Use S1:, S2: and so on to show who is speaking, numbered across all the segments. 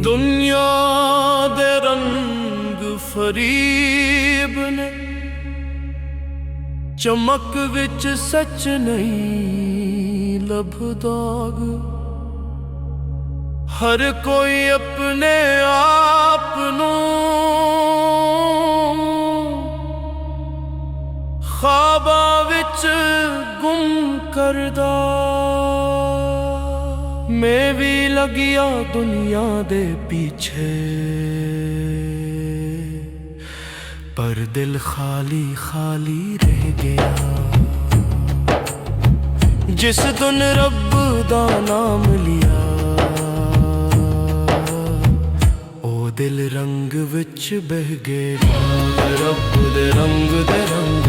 S1: दुनिया दे रंग फरीब ने, चमक विच सच नहीं लभदाग। हर कोई अपने आप नूं ख्वाबां विच गुम करदा। मैं भी लगिया दुनिया दे पीछे, पर दिल खाली खाली रह गया। जिस दिन रब दा नाम लिया, ओ दिल रंग विच बह गया। रब दे रंग दे रंग,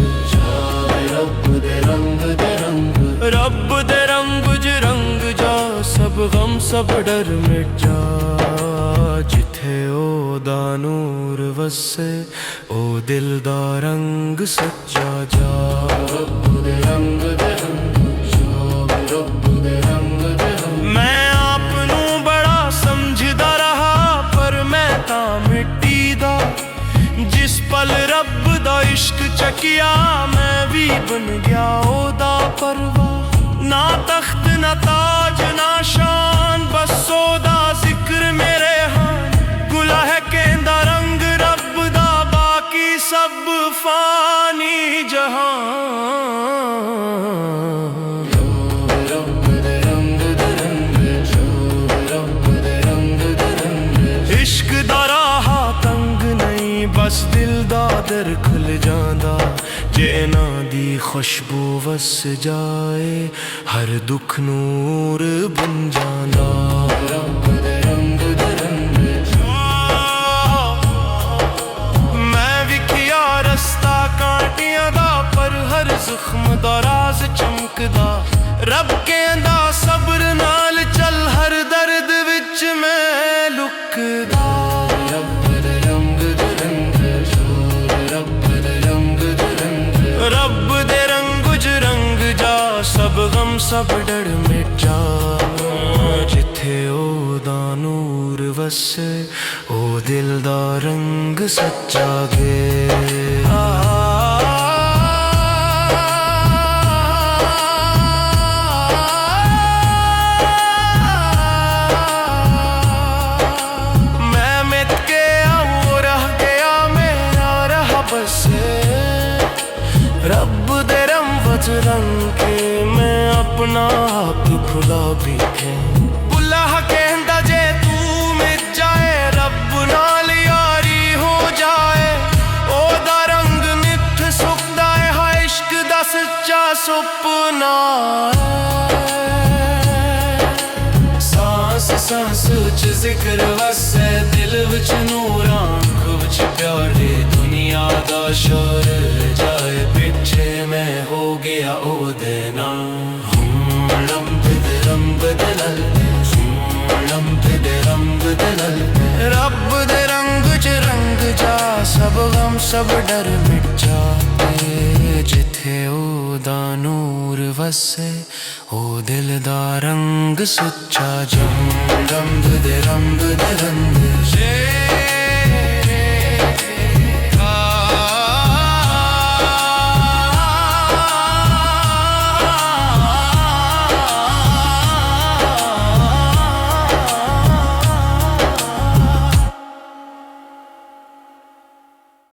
S1: रब दे रंग दे रंग, रब दे रंग ज रंग जा। सब गम सब डर मिट जा, जिथे ओ दा नूर वसे, ओ दिल दा रंग सच्चा जा। रब दे रंग दे रंग, रब दे रंग दे रंग। मैं आप नू बड़ा समझदा रहा, पर मैं तां मिट्टी दा। जिस पल रब दा इश्क चकिया, मैं भी बन गया ओदा परवा। ना तख्त ना ताज ना शान, बस ओदा जिक्र मेरे हान। गुला है केंदा रंग रब दा, बाकी सब फानी जहान। रब दे रंग दे रंग, रब दे रंग दे रंग। इश्क दा राह तंग नहीं, बस दिल दा दर खुल जांदा। जे इन्हां दी खुशबू वस जाए, हर दुख नूर बन जांदा। रब दे रंग दे रंग, मैं विखिया रस्ता कांटियां दा, पर हर जख्म दा राज चमकदा। रब कहंदा सब्र नाल चल, हर दर्द विच मैं लुकदा। रब दे रंग दे रंग, रब दे रंग दे रंग, रब दे रंग ज रंग जा। सब गम सब डर मिट जा, जिथे ओ दा नूर वसे, ओ दिल दा रंग सच्चा गे। मैं मिट के आऊं रह गया, मेरा रहा बसे। रब दे रंग रंग के, मैं अपना आप भुला बैठे। बुला कहंदा जे तू मिट जाए, रब नाल यारी हो जाए। ओदा रंग निठ सुखदा है, हाय इश्क दा सच्चा सुपना। सांस सांस च जिक्र वसे, दिल विच नूर आंख विच प्यारे। दुनिया दा शोर जाए पिछे, मैं हो गया ओ देना। रब दे रंग दे नल, रब दे रंग दे नल। रब दे रंग च रंग जा, सब गम सब डर मिट जाते। जिथे ओ दा नूर वसे, ओ दिल दा रंग सच्चा जा। रंग दे रंग दे रंग।